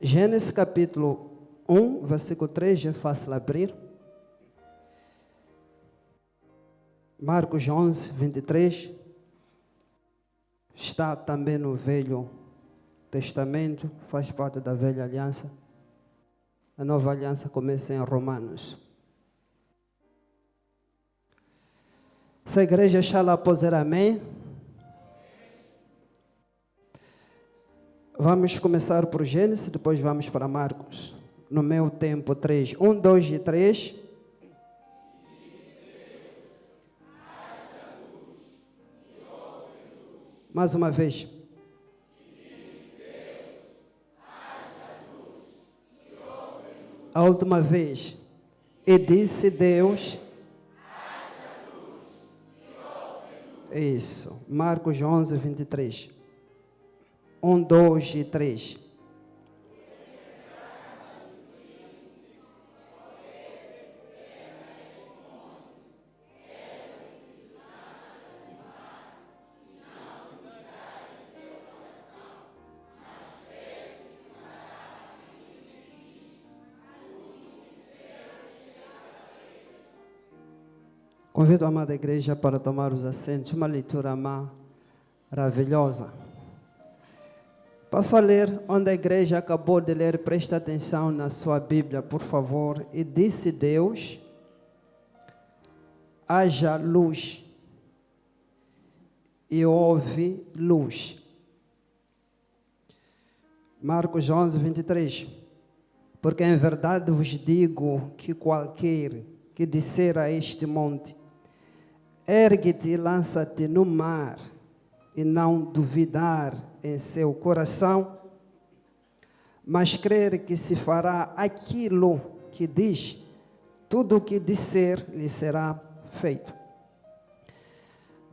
Gênesis capítulo 1, versículo 3, é fácil abrir. Marcos 11, 23. Está também no Velho Testamento, faz parte da Velha Aliança. A Nova Aliança começa em Romanos. Se a igreja está lá a dizer amém. Vamos começar por Gênesis, depois vamos para Marcos. No meu tempo, 3. 1, 2 e 3. Mais uma vez. A última vez. E disse Deus. Isso. Marcos 11, 23. 1, 2 e 3. Convido a amada igreja para tomar os assentos. Uma leitura maravilhosa. Passo a ler onde a igreja acabou de ler. Presta atenção na sua Bíblia, por favor. E disse Deus: haja luz. E houve luz. Marcos 11, 23. Porque em verdade vos digo que qualquer que disser a este monte: ergue-te e lança-te no mar, e não duvidar em seu coração, mas crer que se fará aquilo que diz, tudo o que disser lhe será feito.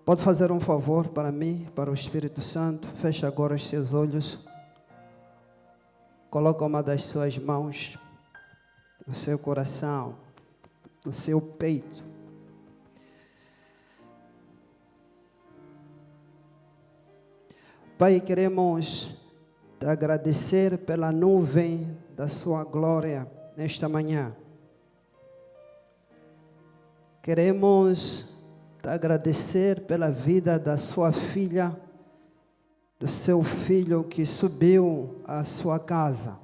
Pode fazer um favor para mim, para o Espírito Santo? Feche agora os seus olhos. Coloca uma das suas mãos no seu coração, no seu peito. Pai, queremos te agradecer pela nuvem da sua glória nesta manhã. Queremos te agradecer pela vida da sua filha, do seu filho que subiu à sua casa.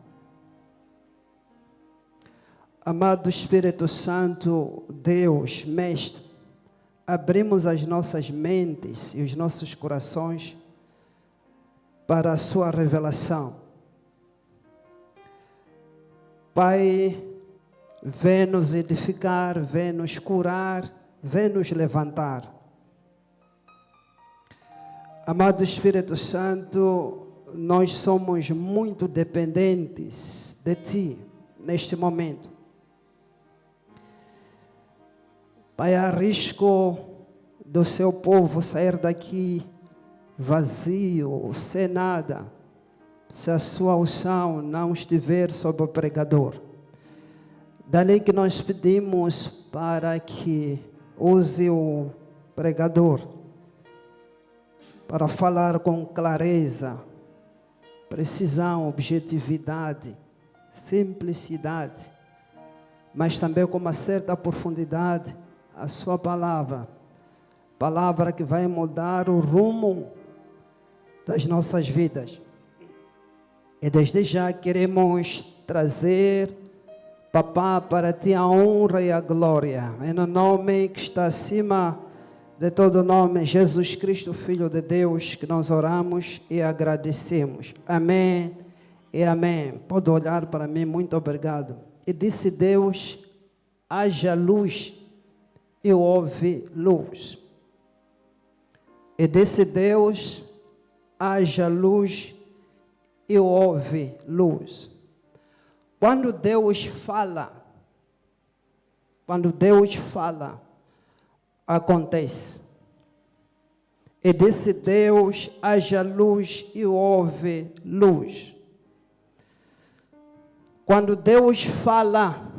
Amado Espírito Santo, Deus, Mestre, abrimos as nossas mentes e os nossos corações para a sua revelação. Pai, vem nos edificar, vem nos curar, vem nos levantar. Amado Espírito Santo, nós somos muito dependentes de Ti neste momento. Pai, há risco do seu povo sair daqui vazio, sem nada, se a sua unção não estiver sobre o pregador. Dali que nós pedimos para que use o pregador para falar com clareza, precisão, objetividade, simplicidade, mas também com uma certa profundidade, a sua palavra que vai mudar o rumo das nossas vidas. E desde já queremos trazer, Papá, para Ti a honra e a glória, em nome que está acima de todo nome, Jesus Cristo, Filho de Deus, que nós oramos e agradecemos. Amém e amém. Pode olhar para mim, muito obrigado. E disse Deus: haja luz, e houve luz. E disse Deus: haja luz, e houve luz. Quando Deus fala, acontece. E disse Deus: haja luz, e houve luz. Quando Deus fala,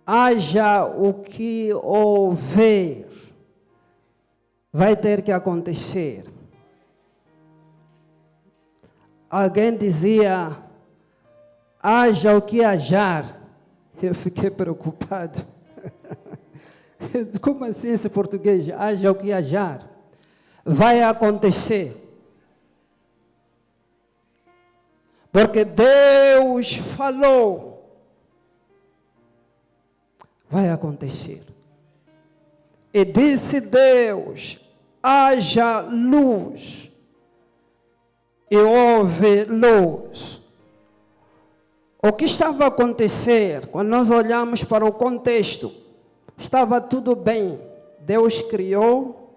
haja o que houver, vai ter que acontecer. alguém dizia, haja o que hajar. Eu fiquei preocupado. Como assim esse português? Haja o que hajar. Vai acontecer. Porque Deus falou. Vai acontecer. E disse Deus, haja luz. E houve luz. O que estava a acontecer, quando nós olhamos para o contexto, estava tudo bem. Deus criou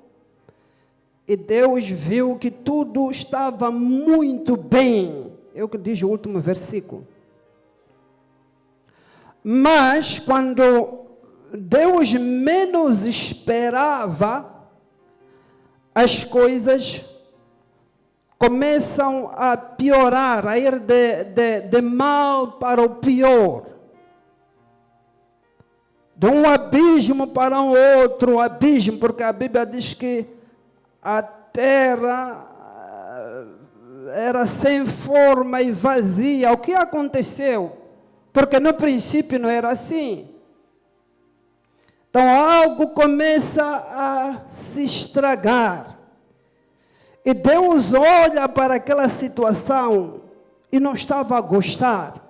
e Deus viu que tudo estava muito bem. É o que diz o último versículo. Mas quando Deus menos esperava, as coisas começam a piorar, a ir de mal para o pior. De um abismo para um outro abismo, porque a Bíblia diz que a terra era sem forma e vazia. O que aconteceu? Porque no princípio não era assim. Então algo começa a se estragar. E Deus olha para aquela situação e não estava a gostar.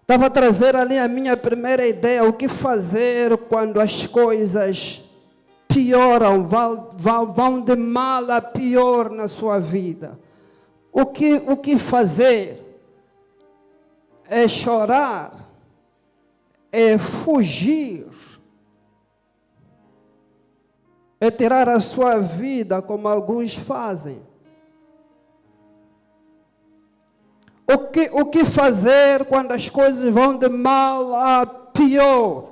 Estava a trazer ali a minha primeira ideia, o que fazer quando as coisas pioram, vão de mal a pior na sua vida. O que fazer? É chorar, é fugir, é tirar a sua vida como alguns fazem. O que fazer quando as coisas vão de mal a pior?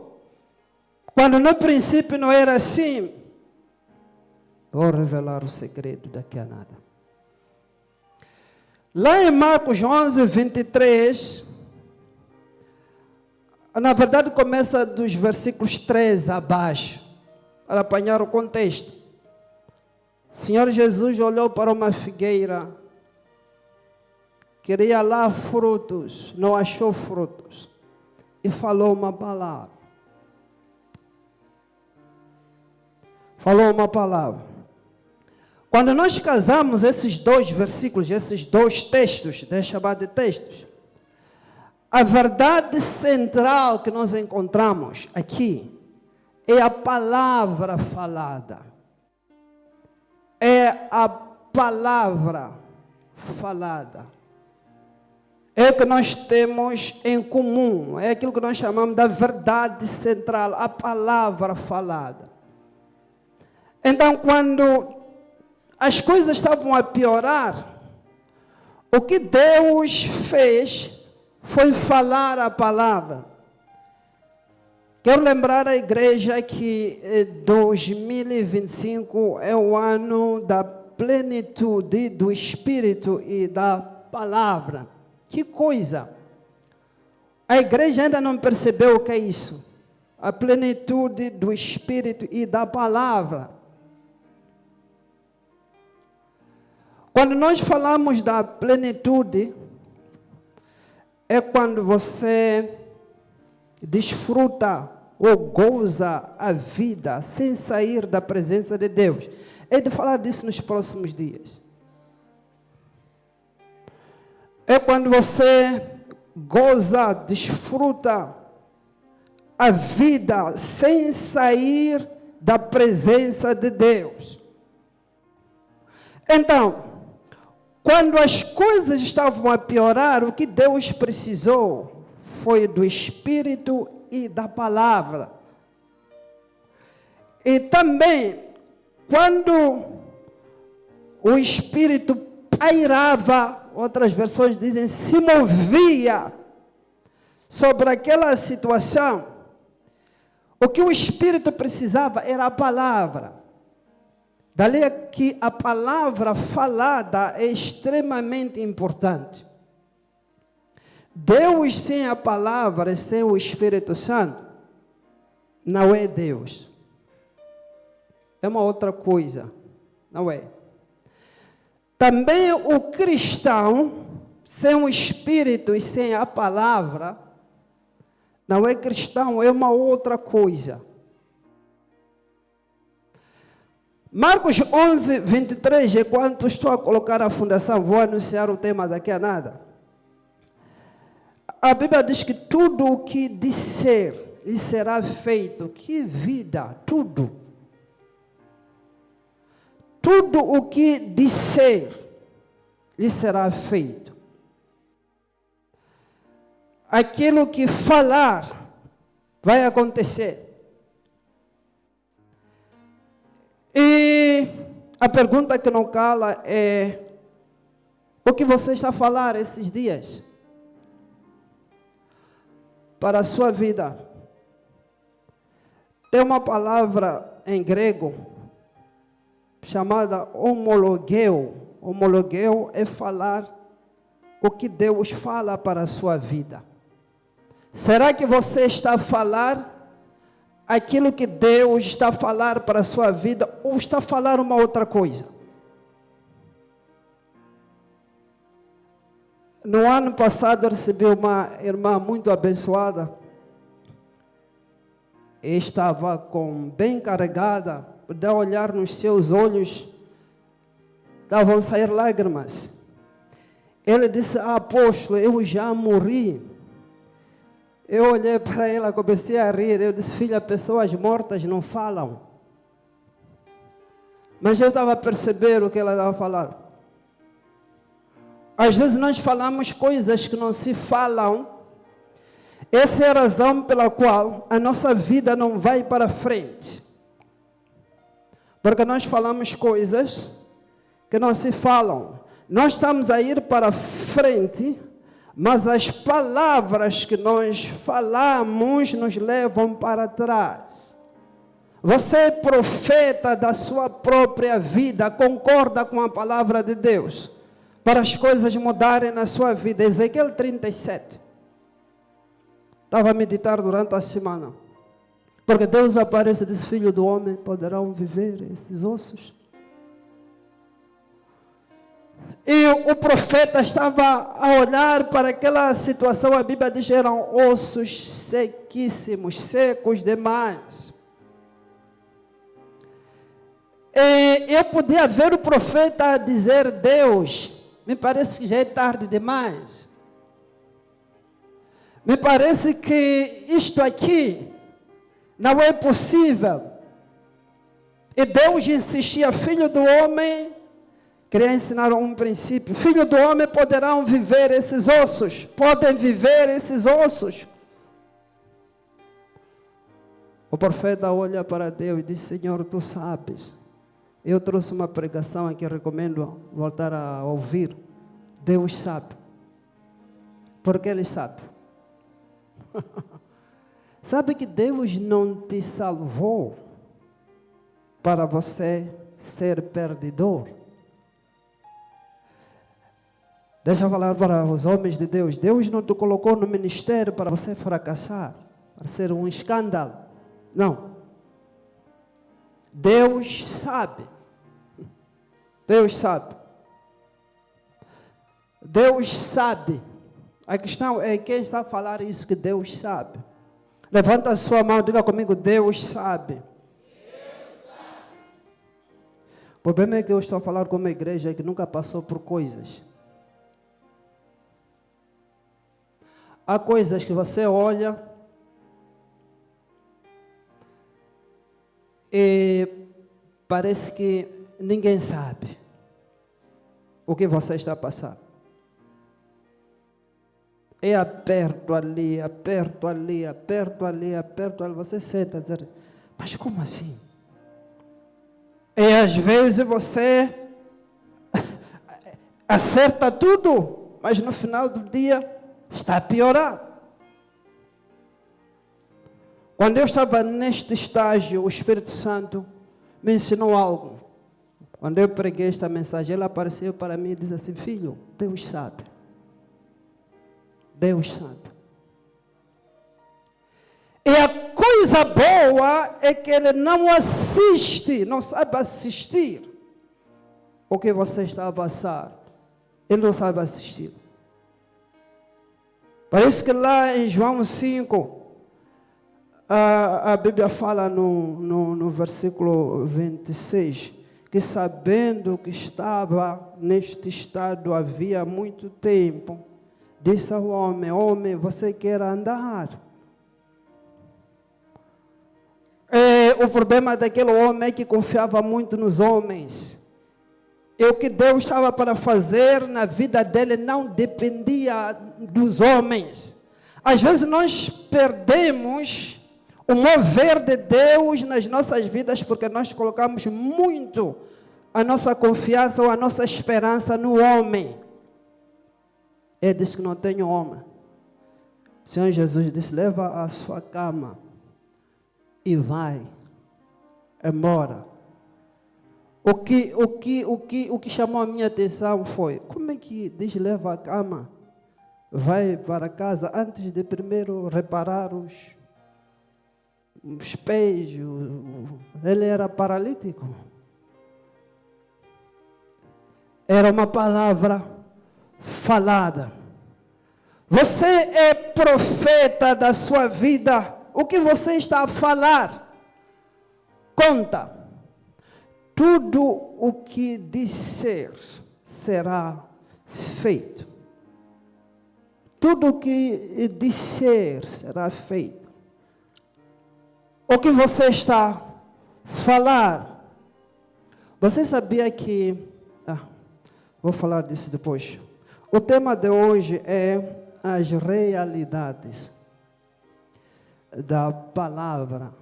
Quando no princípio não era assim. Vou revelar o segredo daqui a nada. Lá em Marcos 11, 23, na verdade começa dos versículos 13 abaixo, para apanhar o contexto. O Senhor Jesus olhou para uma figueira, queria lá frutos, não achou frutos, e falou uma palavra. Falou uma palavra. Quando nós casamos esses dois versículos, esses dois textos, deixa eu chamar de textos, a verdade central que nós encontramos aqui é a palavra falada. É a palavra falada. É o que nós temos em comum, é aquilo que nós chamamos da verdade central, a palavra falada. Então, quando as coisas estavam a piorar, o que Deus fez foi falar a palavra. Quero lembrar a igreja que 2025 é o ano da plenitude do Espírito e da palavra. Que coisa! A igreja ainda não percebeu o que é isso. A plenitude do Espírito e da palavra. Quando nós falamos da plenitude, é quando você desfruta ou goza a vida sem sair da presença de Deus. É de falar disso nos próximos dias. É quando você goza, desfruta a vida sem sair da presença de Deus. Então, quando as coisas estavam a piorar, o que Deus precisou foi do Espírito e da palavra. E também, quando o Espírito pairava, outras versões dizem, se movia sobre aquela situação, o que o Espírito precisava era a palavra. Dali é que a palavra falada é extremamente importante. Deus sem a palavra, sem o Espírito Santo, não é Deus. É uma outra coisa, não é? Também o cristão, sem o Espírito e sem a palavra, não é cristão, é uma outra coisa. Marcos 11, 23, enquanto estou a colocar a fundação, vou anunciar o tema daqui a nada. A Bíblia diz que tudo o que disser lhe será feito. Que vida, tudo. Tudo o que disser lhe será feito. Aquilo que falar vai acontecer. E a pergunta que não cala é: o que você está a falar esses dias para a sua vida? Tem uma palavra em grego chamada homologeu. Homologeu é falar o que Deus fala para a sua vida. Será que você está a falar aquilo que Deus está a falar para a sua vida, ou está a falar uma outra coisa? No ano passado eu recebi uma irmã muito abençoada. Estava bem carregada, de olhar nos seus olhos, estavam a sair lágrimas. Ele disse: apóstolo, eu já morri. Eu olhei para ela, comecei a rir. Eu disse: filha, pessoas mortas não falam. Mas eu estava a perceber o que ela estava a falar. Às vezes nós falamos coisas que não se falam. Essa é a razão pela qual a nossa vida não vai para frente. Porque nós falamos coisas que não se falam. Nós estamos a ir para frente, mas as palavras que nós falamos nos levam para trás. Você é profeta da sua própria vida, concorda com a palavra de Deus, para as coisas mudarem na sua vida. Ezequiel 37. Estava a meditar durante a semana. Porque Deus aparece e diz: filho do homem, poderão viver esses ossos? E o profeta estava a olhar para aquela situação. A Bíblia diz que eram ossos sequíssimos, secos demais. E eu podia ver o profeta dizer: Deus, me parece que já é tarde demais. Me parece que isto aqui não é possível. E Deus insistia: filho do homem, queria ensinar um princípio. Filho do homem, poderão viver esses ossos. Podem viver esses ossos. O profeta olha para Deus e diz: Senhor, tu sabes. Eu trouxe uma pregação aqui, recomendo voltar a ouvir. Deus sabe. Porque Ele sabe. Sabe que Deus não te salvou para você ser perdedor. Deixa eu falar para os homens de Deus. Deus não te colocou no ministério para você fracassar, para ser um escândalo. Não. Deus sabe. Deus sabe. Deus sabe. A questão é quem está a falar isso, que Deus sabe. Levanta a sua mão, diga comigo: Deus sabe. Deus sabe. O problema é que eu estou a falar com uma igreja que nunca passou por coisas. Há coisas que você olha e parece que ninguém sabe o que você está passando. É aperto ali, aperto ali, aperto ali, aperto ali. Você senta e diz: mas como assim? E às vezes você acerta tudo, mas no final do dia está a piorar. Quando eu estava neste estágio, o Espírito Santo me ensinou algo. Quando eu preguei esta mensagem, ele apareceu para mim e disse assim: filho, Deus sabe. Deus sabe. E a coisa boa é que Ele não assiste, não sabe assistir o que você está a passar. Ele não sabe assistir. Parece que lá em João 5, a Bíblia fala no versículo 26, que sabendo que estava neste estado havia muito tempo, disse ao homem: homem, você quer andar? O problema daquele homem é que confiava muito nos homens. E o que Deus estava para fazer na vida dele não dependia dos homens. Às vezes nós perdemos o mover de Deus nas nossas vidas porque nós colocamos muito a nossa confiança ou a nossa esperança no homem. Ele disse que não tem homem. O Senhor Jesus disse: leva a sua cama e vai embora. O que chamou a minha atenção foi: como é que diz leva a cama, vai para casa, antes de primeiro reparar os pés? Ele era paralítico. Era uma palavra falada. Você é profeta da sua vida. O que você está a falar conta. Tudo o que disser será feito. Tudo o que disser será feito. O que você está a falar. Você sabia que... vou falar disso depois. O tema de hoje é as realidades da palavra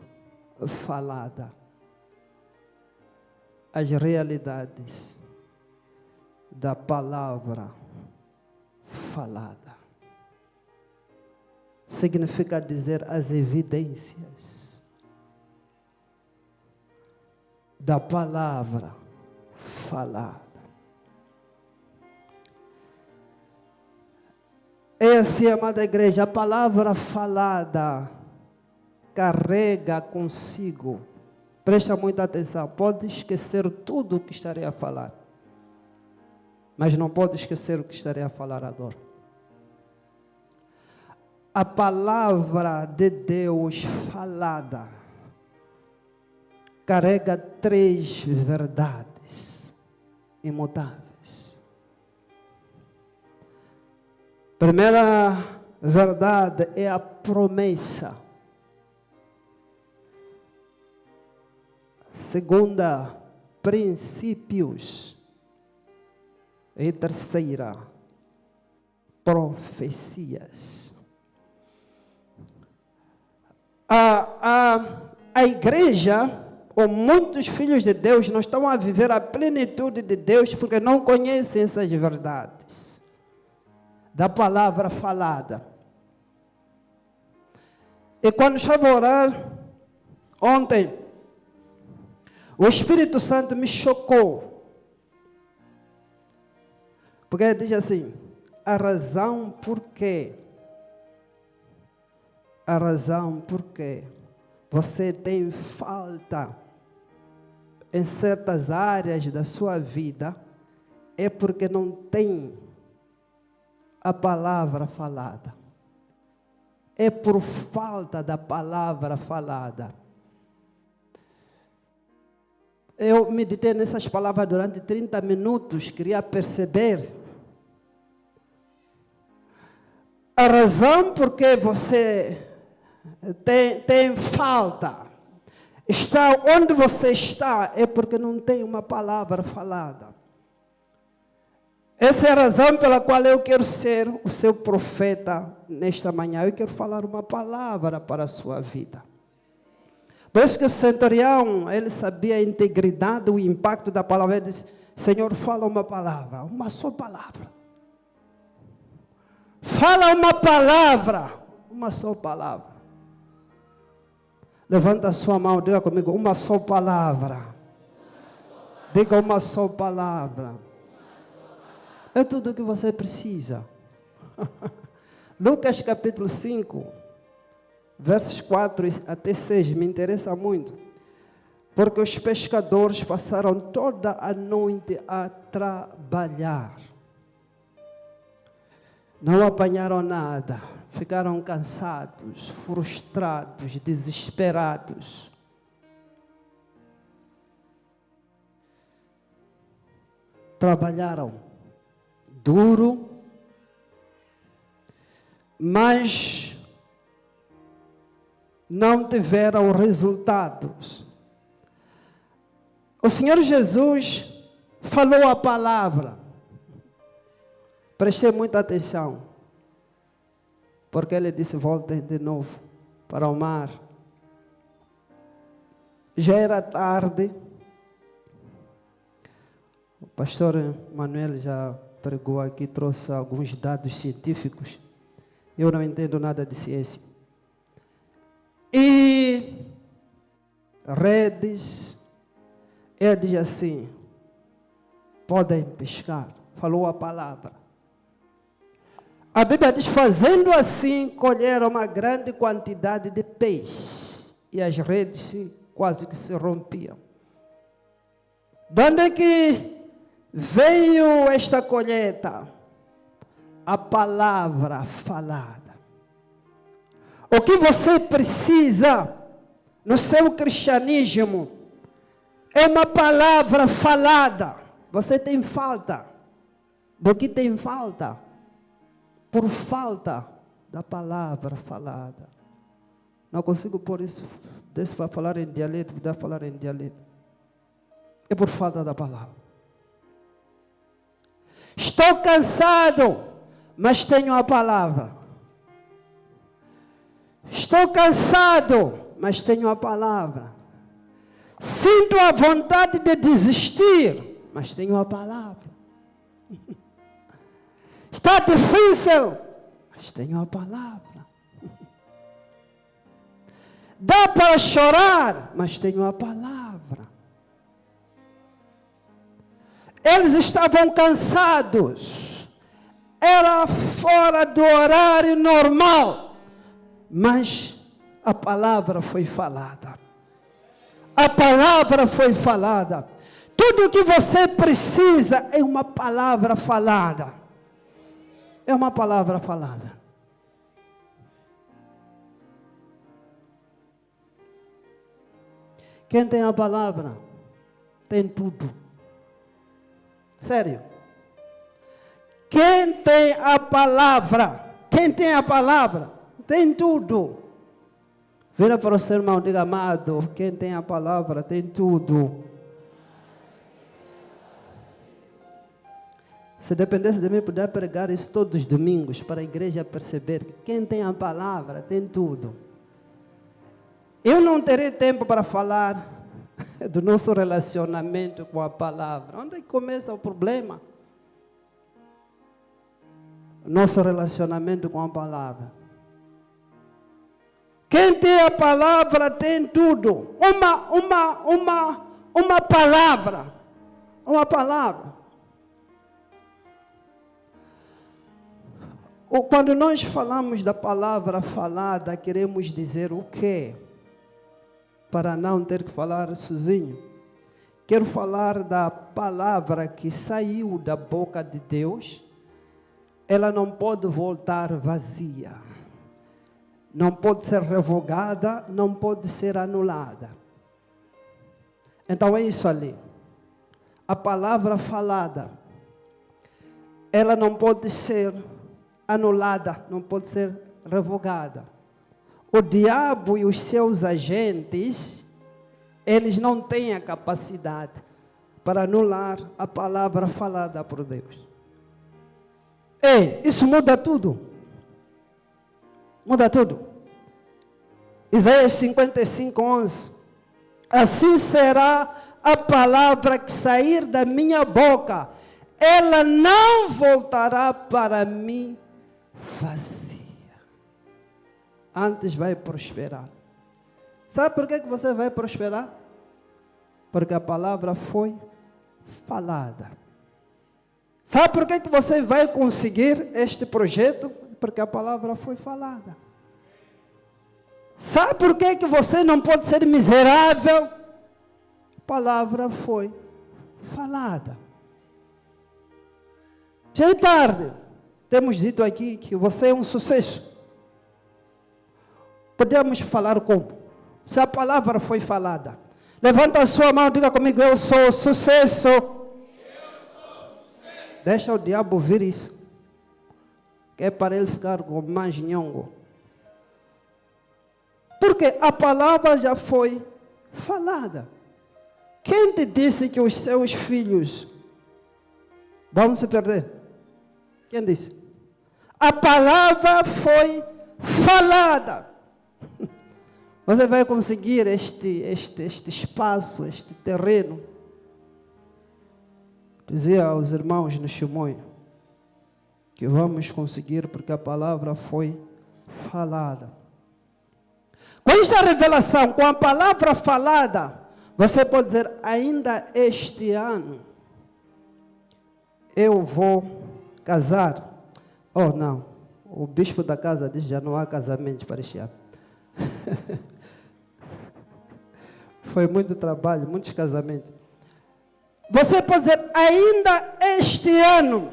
falada. As realidades da palavra falada. Significa dizer as evidências da palavra falada. É assim, amada igreja, a palavra falada carrega consigo. Presta muita atenção, pode esquecer tudo o que estarei a falar, mas não pode esquecer o que estarei a falar agora. A palavra de Deus falada carrega 3 verdades imutáveis. Primeira verdade é a promessa. Segunda, princípios. E terceira, profecias. A igreja, ou muitos filhos de Deus, não estão a viver a plenitude de Deus porque não conhecem essas verdades da palavra falada. E quando estava a orar ontem, o Espírito Santo me chocou. Porque ele diz assim: a razão por quê você tem falta em certas áreas da sua vida é porque não tem a palavra falada. É por falta da palavra falada. Eu meditei nessas palavras durante 30 minutos, queria perceber a razão por que você tem falta. Está onde você está é porque não tem uma palavra falada. Essa é a razão pela qual eu quero ser o seu profeta nesta manhã. Eu quero falar uma palavra para a sua vida. Por isso que o centurião, ele sabia a integridade, o impacto da palavra. Ele disse: Senhor, fala uma palavra, uma só palavra. Fala uma palavra, uma só palavra. Levanta a sua mão, diga comigo: uma só palavra. Diga uma só palavra. É tudo o que você precisa. Lucas capítulo 5, versos 4 até 6, me interessa muito. Porque os pescadores passaram toda a noite a trabalhar. Não apanharam nada. Ficaram cansados, frustrados, desesperados. Trabalharam duro, mas não tiveram resultados. O Senhor Jesus falou a palavra. Prestei muita atenção, porque Ele disse: voltem de novo para o mar. Já era tarde. O pastor Manuel já pregou aqui, trouxe alguns dados científicos. Eu não entendo nada de ciência. E redes, ele diz assim: podem pescar. Falou a palavra. A Bíblia diz: fazendo assim, colheram uma grande quantidade de peixe. E as redes quase que se rompiam. De onde é que veio esta colheita? A palavra falada. O que você precisa no seu cristianismo é uma palavra falada. Você tem falta. Do que tem falta? Por falta da palavra falada. Não consigo pôr isso, desse para falar em dialeto, para falar em dialeto. É por falta da palavra. Estou cansado, mas tenho a palavra. Estou cansado, mas tenho a palavra. Sinto a vontade de desistir, mas tenho a palavra. Está difícil, mas tenho a palavra. Dá para chorar, mas tenho a palavra. Eles estavam cansados. Era fora do horário normal. Mas a palavra foi falada. A palavra foi falada. Tudo o que você precisa é uma palavra falada. É uma palavra falada. Quem tem a palavra, tem tudo. Sério. Quem tem a palavra, tem tudo. Vira para o seu irmão, diga: amado, quem tem a palavra tem tudo. Se dependesse de mim, poderia pregar isso todos os domingos, para a igreja perceber que quem tem a palavra tem tudo. Eu não terei tempo para falar do nosso relacionamento com a palavra. Onde é que começa o problema? Nosso relacionamento com a palavra. Quem tem a palavra tem tudo. Uma palavra. Uma palavra. Quando nós falamos da palavra falada, queremos dizer o quê? Para não ter que falar sozinho. Quero falar da palavra que saiu da boca de Deus. Ela não pode voltar vazia. Não pode ser revogada, não pode ser anulada. Então é isso ali. A palavra falada, ela não pode ser anulada, não pode ser revogada. O diabo e os seus agentes, eles não têm a capacidade para anular a palavra falada por Deus. Ei, isso muda tudo. Muda tudo. Isaías 55:11. Assim será a palavra que sair da minha boca. Ela não voltará para mim vazia. Antes vai prosperar. Sabe por que você vai prosperar? Porque a palavra foi falada. Sabe por que você vai conseguir este projeto? Porque a palavra foi falada. Sabe por que você não pode ser miserável? palavra foi falada. Já é tarde. Temos dito aqui que você é um sucesso. Podemos falar como? Se a palavra foi falada. Levanta a sua mão e diga comigo, eu sou sucesso. Eu sou sucesso. Deixa o diabo ouvir isso. Que é para ele ficar com mais nhongo. Porque a palavra já foi falada. Quem te disse que os seus filhos vão se perder? Quem disse? A palavra foi falada. Você vai conseguir este espaço, este terreno. Dizia aos irmãos no Chimoio que vamos conseguir porque a palavra foi falada. Com esta revelação, com a palavra falada, você pode dizer, ainda este ano eu vou casar. Oh, não. O bispo da casa diz que já não há casamento para este ano. Foi muito trabalho, muitos casamentos. Você pode dizer, ainda este ano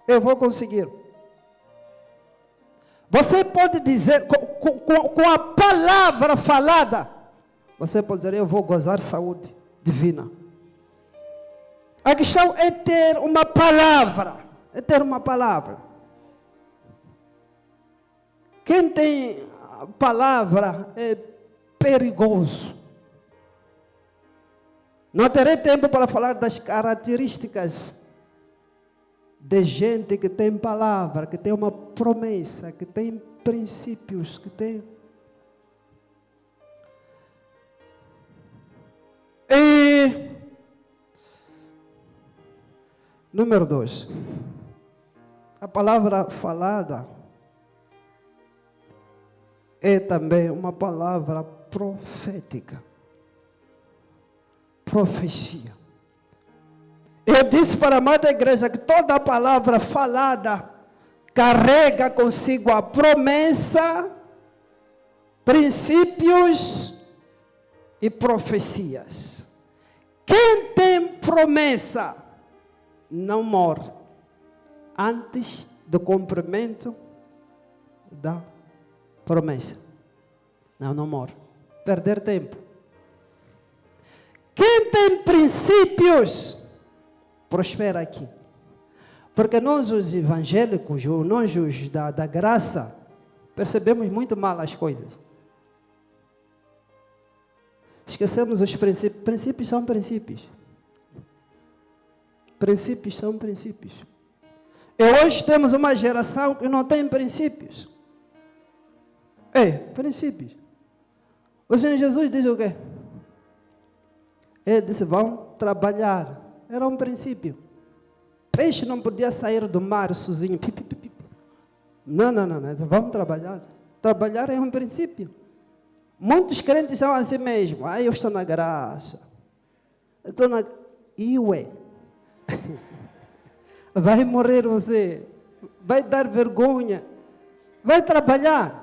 eu vou conseguir. Você pode dizer, com a palavra falada, você pode dizer, eu vou gozar saúde divina. A questão é ter uma palavra. É ter uma palavra. Quem tem palavra é perigoso. Não terei tempo para falar das características de gente que tem palavra, que tem uma promessa, que tem princípios, que tem... E número 2. A palavra falada é também uma palavra profética. Profecia. Eu disse para a amada igreja que toda a palavra falada carrega consigo a promessa, princípios e profecias. Quem tem promessa não morre antes do cumprimento da promessa. Não morre. Perder tempo. Quem tem princípios prospera aqui. Porque nós os evangélicos, nós os da graça, percebemos muito mal as coisas. Esquecemos os princípios. Princípios são princípios. Princípios são princípios. E hoje temos uma geração que não tem princípios. Princípios. O Senhor Jesus diz o quê? Ele disse, vão trabalhar. Era um princípio. Peixe não podia sair do mar sozinho. Não. Vão trabalhar. Trabalhar é um princípio. Muitos crentes são assim mesmo. Eu estou na graça. Eu estou na... Vai morrer você. Vai dar vergonha. Vai trabalhar.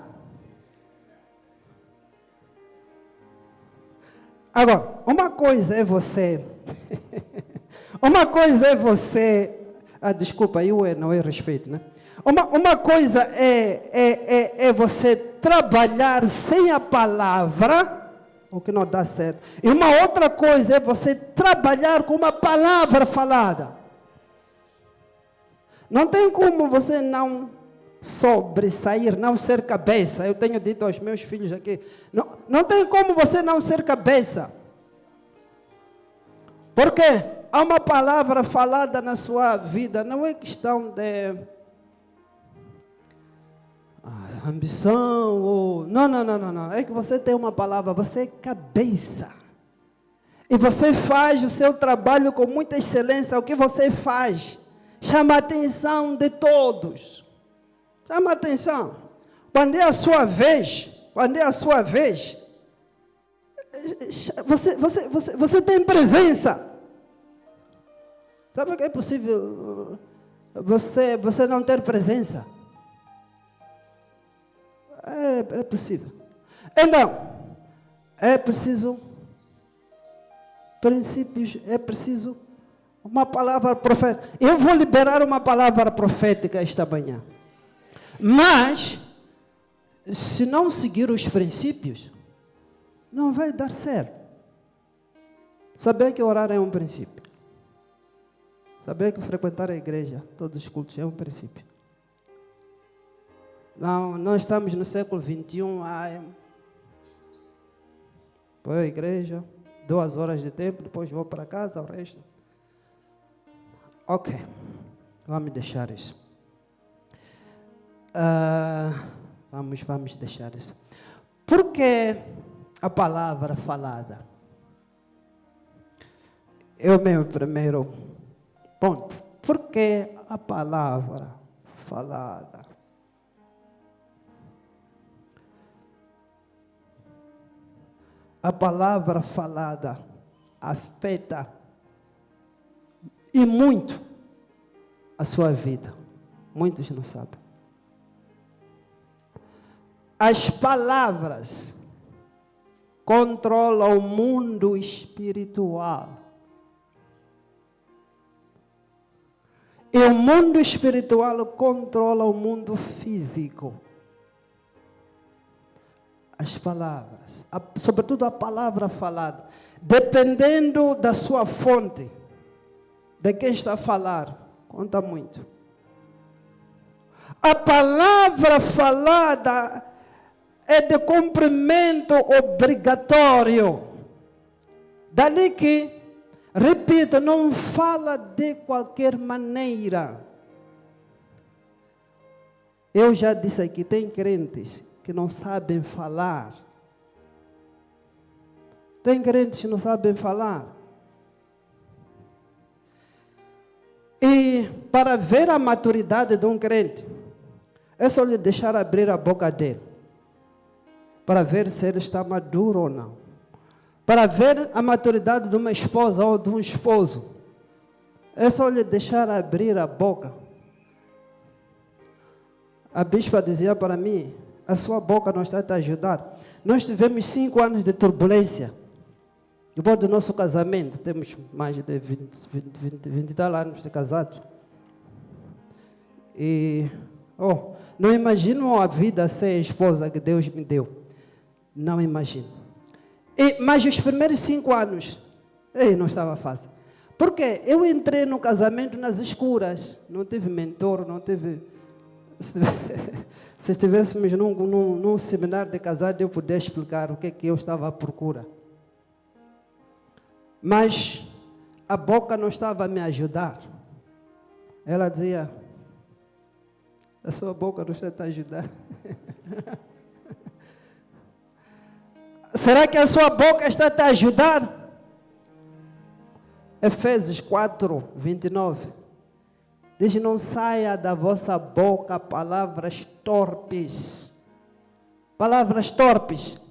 Agora, uma coisa é você... Uma coisa é você... desculpa, não é respeito, né? Uma coisa é você trabalhar sem a palavra, o que não dá certo. E uma outra coisa é você trabalhar com uma palavra falada. Não tem como você não sobressair, não ser cabeça. Eu tenho dito aos meus filhos aqui, não tem como você não ser cabeça. Por quê? Há uma palavra falada na sua vida, não é questão de ambição, ou... Não. É que você tem uma palavra, você é cabeça. E você faz o seu trabalho com muita excelência. O que você faz chama a atenção de todos. Chama a atenção. Quando é a sua vez, você tem presença. Sabe o que é possível você não ter presença? É possível. Então, é preciso princípios, é preciso uma palavra profética. Eu vou liberar uma palavra profética esta manhã. Mas, se não seguir os princípios, não vai dar certo. Saber que orar é um princípio. Saber que frequentar a igreja, todos os cultos, é um princípio. Não, nós estamos no século 21, vou à igreja, 2 horas de tempo, depois vou para casa, o resto. Ok, vamos deixar isso. Vamos deixar isso. Por que a palavra falada? É o meu primeiro ponto. Por que a palavra falada? A palavra falada afeta e muito a sua vida. Muitos não sabem. As palavras controlam o mundo espiritual. E o mundo espiritual controla o mundo físico. As palavras, sobretudo a palavra falada, dependendo da sua fonte, de quem está a falar, conta muito. A palavra falada é de cumprimento obrigatório. Dali que, repito, não fala de qualquer maneira. Eu já disse aqui, tem crentes que não sabem falar. Tem crentes que não sabem falar. E para ver a maturidade de um crente, é só lhe deixar abrir a boca dele, para ver se ele está maduro ou não. Para ver a maturidade de uma esposa ou de um esposo, é só lhe deixar abrir a boca. A bispa dizia para mim, a sua boca não está a te ajudar. Nós tivemos 5 anos de turbulência. Depois do nosso casamento, temos mais de 20 tal anos de casados. E, não imagino a vida sem a esposa que Deus me deu. Não imagino. Mas os primeiros 5 anos, não estava fácil. Porque eu entrei no casamento nas escuras. Não tive mentor, não tive... Se estivéssemos num seminário de casado, eu poderia explicar o que eu estava à procura. Mas a boca não estava a me ajudar. Ela dizia, a sua boca não está a te ajudar. Será que a sua boca está a te ajudar? Efésios 4, 29. Diz, não saia da vossa boca palavras torpes. Palavras torpes.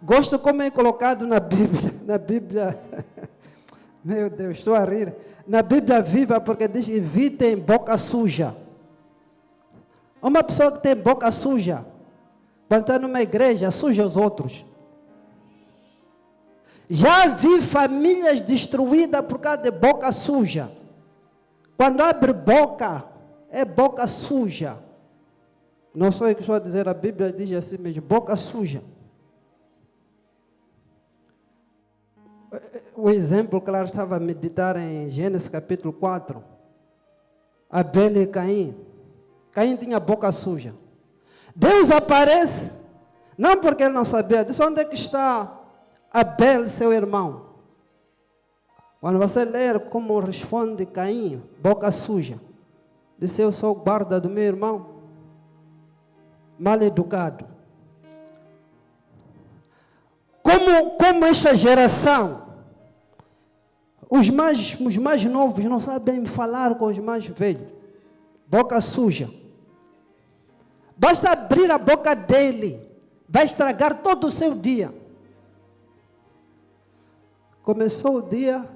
Gosto como é colocado na Bíblia. Na Bíblia, meu Deus, estou a rir. Na Bíblia viva, porque diz, evitem boca suja. Uma pessoa que tem boca suja, quando está numa igreja, suja os outros. Já vi famílias destruídas por causa de boca suja. Quando abre boca, é boca suja. Não sou eu que estou a dizer, a Bíblia diz assim mesmo, boca suja. O exemplo, claro, estava a meditar em Gênesis capítulo 4. Abel e Caim. Caim tinha boca suja. Deus aparece, não porque ele não sabia, disse, onde é que está Abel, seu irmão? Quando você ler como responde Caim, boca suja, disse, eu sou guarda do meu irmão, mal educado. Como esta geração, os mais novos não sabem falar com os mais velhos, boca suja. Basta abrir a boca dele, vai estragar todo o seu dia. Começou o dia,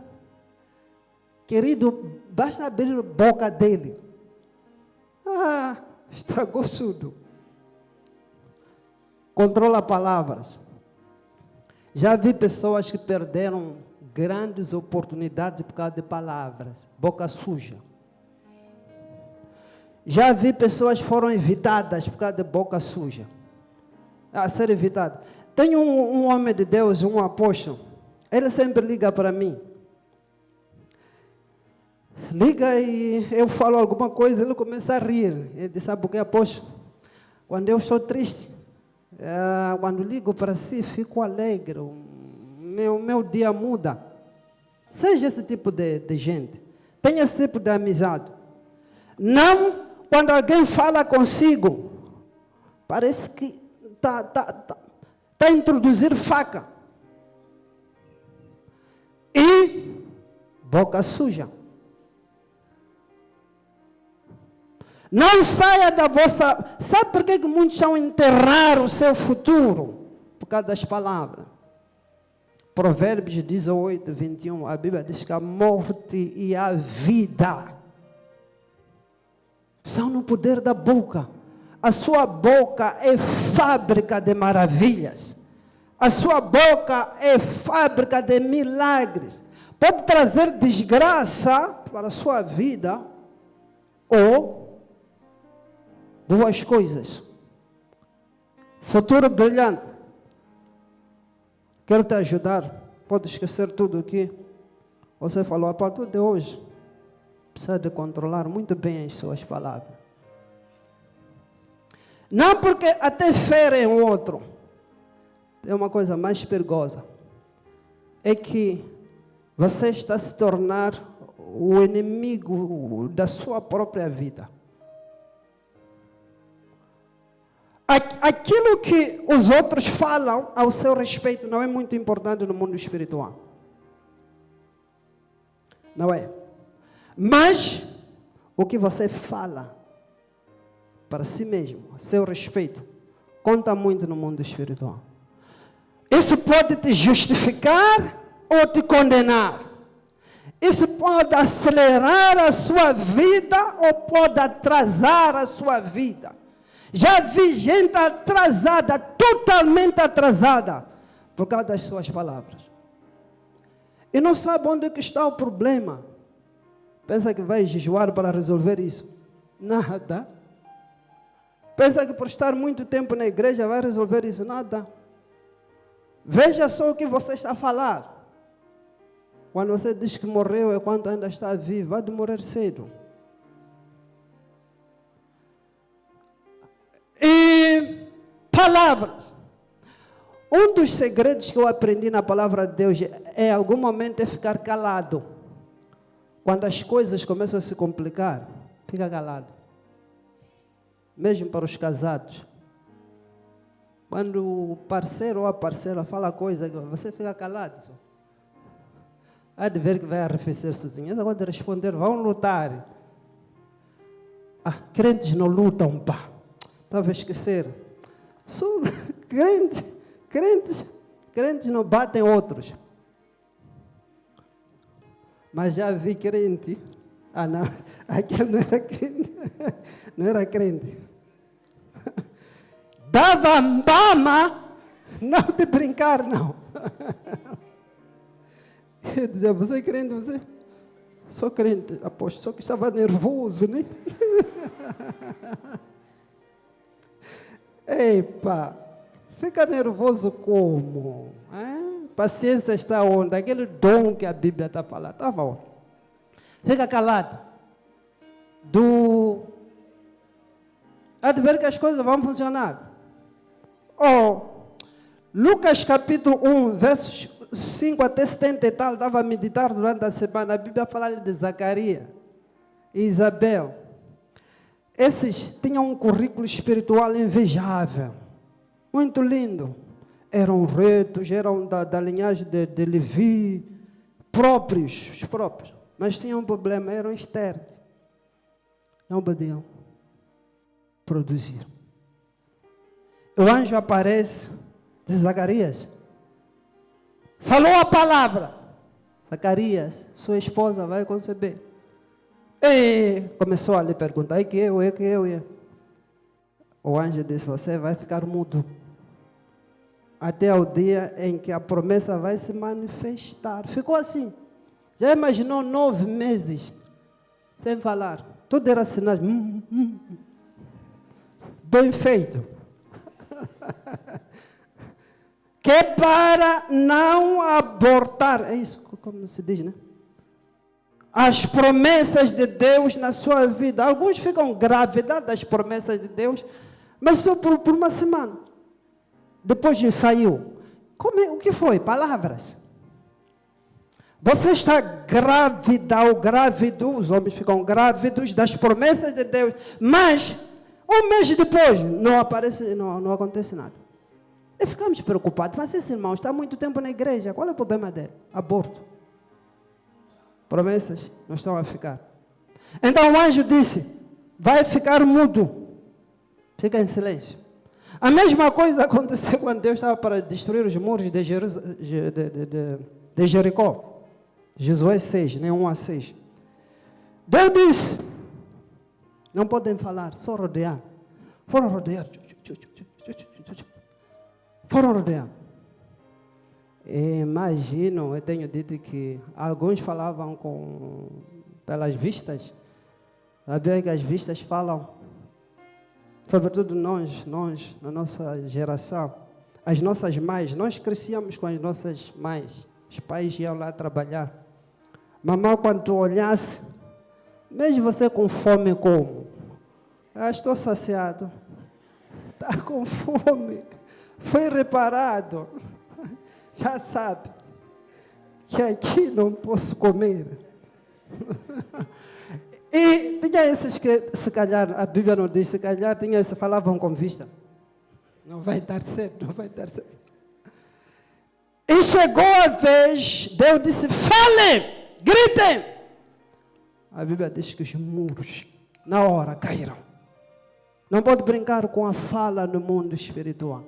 querido, basta abrir a boca dele. Estragou tudo. Controla palavras. Já vi pessoas que perderam grandes oportunidades por causa de palavras, boca suja. Já vi pessoas que foram evitadas por causa de boca suja. A ser evitado. Tenho um homem de Deus, um apóstolo, ele sempre liga para mim. Liga e eu falo alguma coisa, ele começa a rir. Ele diz, sabe por que, apóstolo? Quando eu estou triste, quando ligo para si, fico alegre, meu dia muda. Seja esse tipo de gente. Tenha esse tipo de amizade. Não quando alguém fala consigo, parece que está a introduzir faca. E boca suja. Não saia da vossa... Sabe por que muitos estão a enterrar o seu futuro? Por causa das palavras. Provérbios 18, 21, a Bíblia diz que a morte e a vida estão no poder da boca. A sua boca é fábrica de maravilhas. A sua boca é fábrica de milagres. Pode trazer desgraça para a sua vida ou duas coisas. Futuro brilhante. Quero te ajudar. Pode esquecer tudo aqui. Você falou, a partir de hoje, precisa de controlar muito bem as suas palavras. Não porque até ferem o outro. É uma coisa mais perigosa. É que você está a se tornar o inimigo da sua própria vida. Aquilo que os outros falam ao seu respeito não é muito importante no mundo espiritual. Não é? Mas o que você fala para si mesmo, a seu respeito, conta muito no mundo espiritual. Isso pode te justificar ou te condenar. Isso pode acelerar a sua vida ou pode atrasar a sua vida. Já vi gente atrasada, totalmente atrasada, por causa das suas palavras. E não sabe onde que está o problema. Pensa que vai jejuar para resolver isso. Nada. Pensa que por estar muito tempo na igreja vai resolver isso. Nada. Veja só o que você está a falar. Quando você diz que morreu é quando ainda está vivo. Vai morrer cedo. E palavras. Um dos segredos que eu aprendi na palavra de Deus é, em algum momento, é ficar calado. Quando as coisas começam a se complicar, fica calado. Mesmo para os casados. Quando o parceiro ou a parceira fala coisa, você fica calado. Só. Há de ver que vai arrefecer sozinho. Agora de responder, vão lutar. Crentes não lutam, pá. Estava a esquecer. Crentes não batem outros. Mas já vi crente. Não, aquele não era crente. Não era crente. Dava mama, não de brincar, não. Eu dizia, você é crente, você? Sou crente, aposto, só que estava nervoso, né? Epa, fica nervoso como? Paciência está onde? Aquele dom que a Bíblia está falando, estava onde? Fica calado. Há de ver que as coisas vão funcionar. Lucas capítulo 1, versos 5 até 70 e tal, estava a meditar durante a semana, a Bíblia fala de Zacarias e Isabel. Esses tinham um currículo espiritual invejável, muito lindo. Eram retos, eram da linhagem de Levi, os próprios. Mas tinham um problema, eram estéreis. Não podiam produzir. O anjo aparece, diz Zacarias, falou a palavra. Zacarias, sua esposa vai conceber. E começou a lhe perguntar, é que eu. O anjo disse, você vai ficar mudo. até o dia em que a promessa vai se manifestar. Ficou assim. Já imaginou 9 meses sem falar? Tudo era sinais. Bem feito. Que é para não abortar. É isso como se diz, né? As promessas de Deus na sua vida. Alguns ficam grávidos das promessas de Deus, mas só por uma semana. Depois saiu. O que foi? Palavras. Você está grávida ou grávido, os homens ficam grávidos das promessas de Deus, mas um mês depois não acontece nada. E ficamos preocupados. Mas esse irmão está há muito tempo na igreja. Qual é o problema dele? Aborto. Promessas não estão a ficar. Então o anjo disse, vai ficar mudo. Fica em silêncio. A mesma coisa aconteceu quando Deus estava para destruir os muros de Jericó. Josué 6, nem 1 a 6. Deus disse, não podem falar, só rodear. Foram rodear. Foram rodear. Imagino, eu tenho dito que alguns falavam pelas vistas. Sabia que as vistas falam, sobretudo nós, na nossa geração, as nossas mães, nós crescíamos com as nossas mães. Os pais iam lá trabalhar. Mamãe, quando tu olhasse, mesmo você com fome como? Estou saciado. Está com fome. Foi reparado. Já sabe que aqui não posso comer. E tinha esses que, se calhar, a Bíblia não diz, se calhar, tinha esses que falavam com vista. Não vai dar certo, não vai dar certo. E chegou a vez, Deus disse, falem! Gritem! A Bíblia diz que os muros, na hora, caíram. Não pode brincar com a fala no mundo espiritual.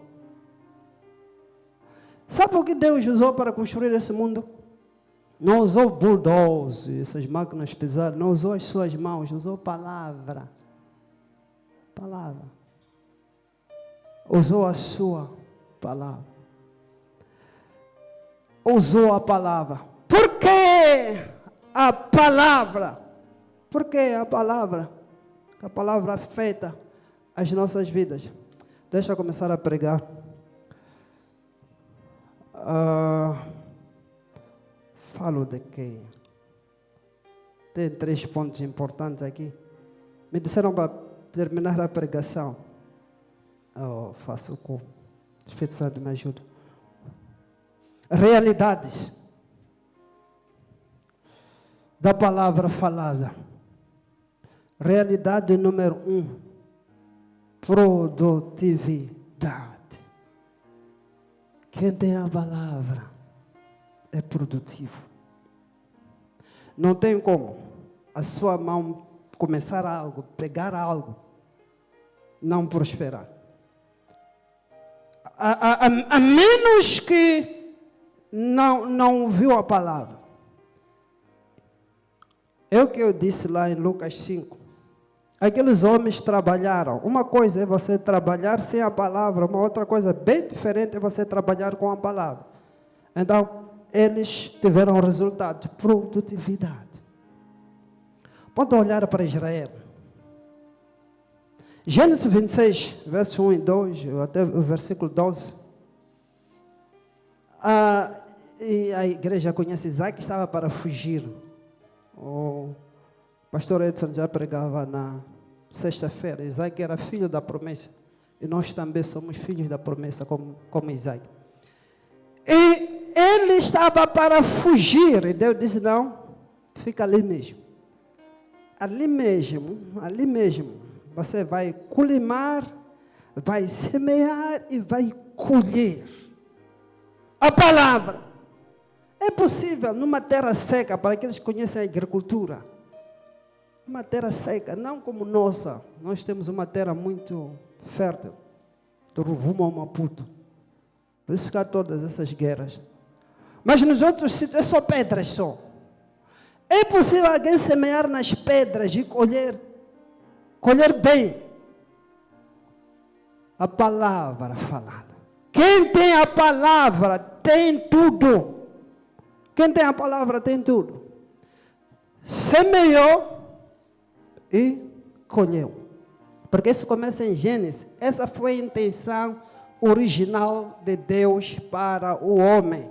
Sabe o que Deus usou para construir esse mundo? Não usou bulldozer, essas máquinas pesadas, não usou as suas mãos, usou palavra. Palavra. Usou a sua palavra. Usou a palavra. Por que a palavra? Por que a palavra? A palavra afeta as nossas vidas. Deixa eu começar a pregar. Falo de quê? Tem 3 pontos importantes aqui. Me disseram para terminar a pregação. Faço como? O Espírito Santo me ajuda. Realidades da palavra falada. Realidade número 1. Produtividade. Quem tem a palavra é produtivo. Não tem como a sua mão começar algo, pegar algo, não prosperar. A menos que não ouviu a palavra. É o que eu disse lá em Lucas 5. Aqueles homens trabalharam. Uma coisa é você trabalhar sem a palavra, uma outra coisa bem diferente é você trabalhar com a palavra. Então, eles tiveram resultado, produtividade. Pode olhar para Israel. Gênesis 26, verso 1 e 2, até o versículo 12. E a igreja conhece Isaac, estava para fugir. O pastor Edson já pregava na sexta-feira. Isaac era filho da promessa. E nós também somos filhos da promessa, como Isaac. E ele estava para fugir. E Deus disse, não, fica ali mesmo. Ali mesmo. Você vai colimar, vai semear e vai colher. A palavra. É possível numa terra seca, para aqueles que conhecem a agricultura. Uma terra seca, não como nossa. Nós temos uma terra muito fértil. Do Rovuma ao Maputo. Por isso que há todas essas guerras. Mas nos outros sítios é só pedras só. É possível alguém semear nas pedras e colher bem a palavra falada. Quem tem a palavra tem tudo. Quem tem a palavra tem tudo. Semeou e colheu. Porque isso começa em Gênesis. Essa foi a intenção original de Deus para o homem.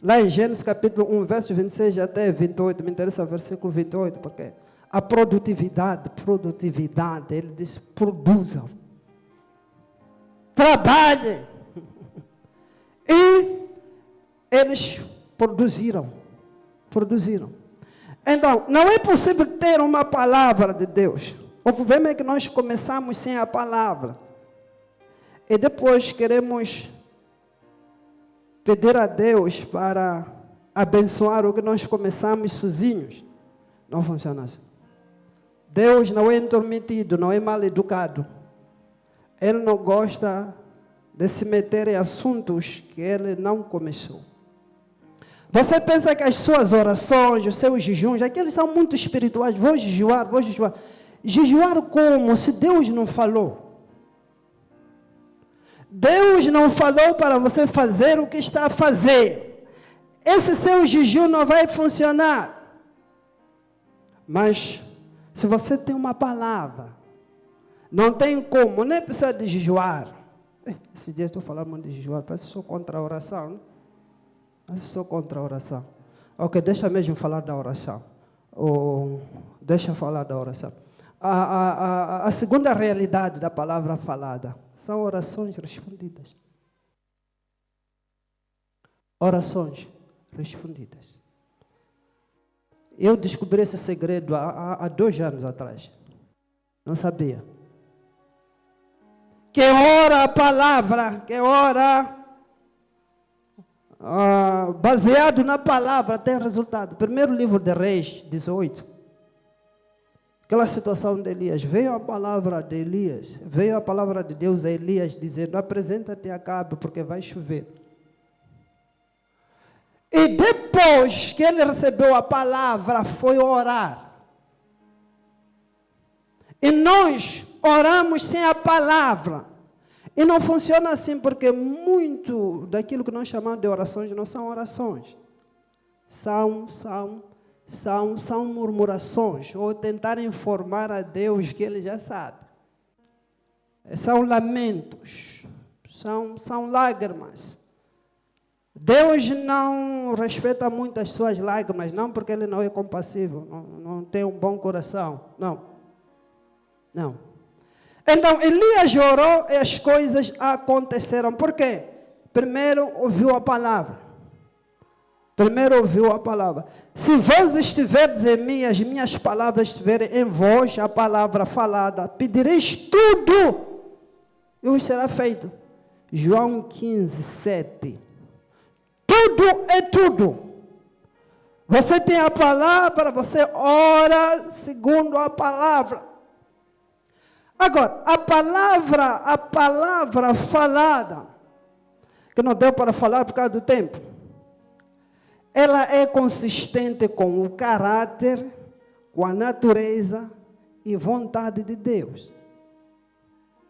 Lá em Gênesis capítulo 1, verso 26 até 28, me interessa o versículo 28, porque a produtividade, ele diz, produzam. Trabalhem. E eles produziram. Então, não é possível ter uma palavra de Deus. O problema é que nós começamos sem a palavra. E depois queremos pedir a Deus para abençoar o que nós começamos sozinhos. Não funciona assim. Deus não é intrometido, não é mal educado. Ele não gosta de se meter em assuntos que ele não começou. Você pensa que as suas orações, os seus jejuns, aqueles são muito espirituais. Vou jejuar. Jejuar como? Se Deus não falou. Deus não falou para você fazer o que está a fazer. Esse seu jejum não vai funcionar. Mas, se você tem uma palavra, não tem como, nem precisa de jejuar. Esse dia estou falando muito de jejuar, parece que sou contra a oração, né? Parece que sou contra a oração. Ok, deixa mesmo falar da oração. Deixa falar da oração. A segunda realidade da palavra falada são orações respondidas. Orações respondidas. Eu descobri esse segredo há 2 anos atrás. Não sabia. Quem ora a palavra, quem ora baseado na palavra tem resultado. Primeiro livro de Reis, 18. Aquela situação de Elias, veio a palavra de Elias, veio a palavra de Deus a Elias dizendo, apresenta-te a Acabe porque vai chover. E depois que ele recebeu a palavra, foi orar. E nós oramos sem a palavra. E não funciona assim, porque muito daquilo que nós chamamos de orações não são orações. São murmurações, ou tentar informar a Deus que Ele já sabe. São lamentos, são lágrimas. Deus não respeita muito as suas lágrimas, não porque Ele não é compassivo, não tem um bom coração, não. Então, Elias orou e as coisas aconteceram. Por quê? Primeiro ouviu a palavra. Se vós estiverdes em mim, as minhas palavras estiverem em vós, a palavra falada, pedireis tudo e vos será feito. João 15, 7. Tudo é tudo. Você tem a palavra, você ora segundo a palavra. Agora, a palavra falada, que não deu para falar por causa do tempo, ela é consistente com o caráter, com a natureza e vontade de Deus.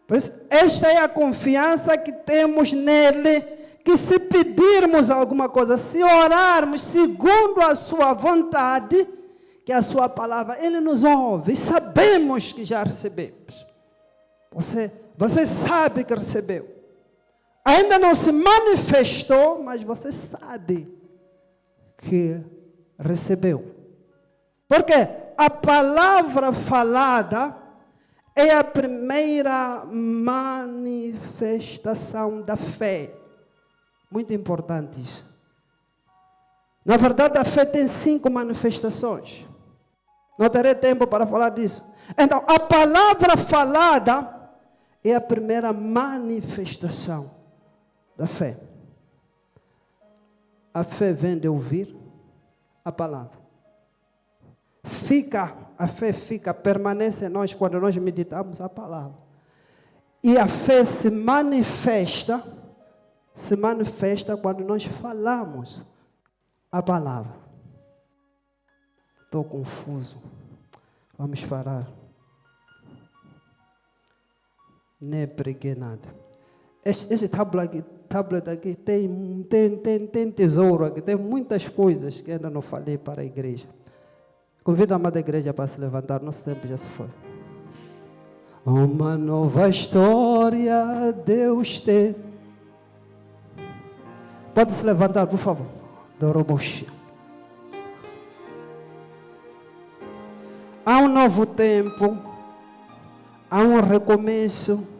Por isso, esta é a confiança que temos nele, que se pedirmos alguma coisa, se orarmos segundo a sua vontade, que a sua palavra, ele nos ouve, e sabemos que já recebemos. Você sabe que recebeu. Ainda não se manifestou, mas você sabe que recebeu. Porque a palavra falada é a primeira manifestação da fé. Muito importante isso. Na verdade, a fé tem 5 manifestações. Não terei tempo para falar disso. Então, a palavra falada é a primeira manifestação da fé. A fé vem de ouvir a palavra. A fé permanece em nós quando nós meditamos a palavra. E a fé se manifesta quando nós falamos a palavra. Estou confuso. Vamos parar. Nem preguei nada. Esse tábua aqui tablet aqui, tem tesouro aqui, tem muitas coisas que ainda não falei para a igreja. Convido a amada igreja para se levantar, nosso tempo já se foi. Uma nova história Deus tem. Pode se levantar, por favor. Doroboshi. Há um novo tempo, há um recomeço.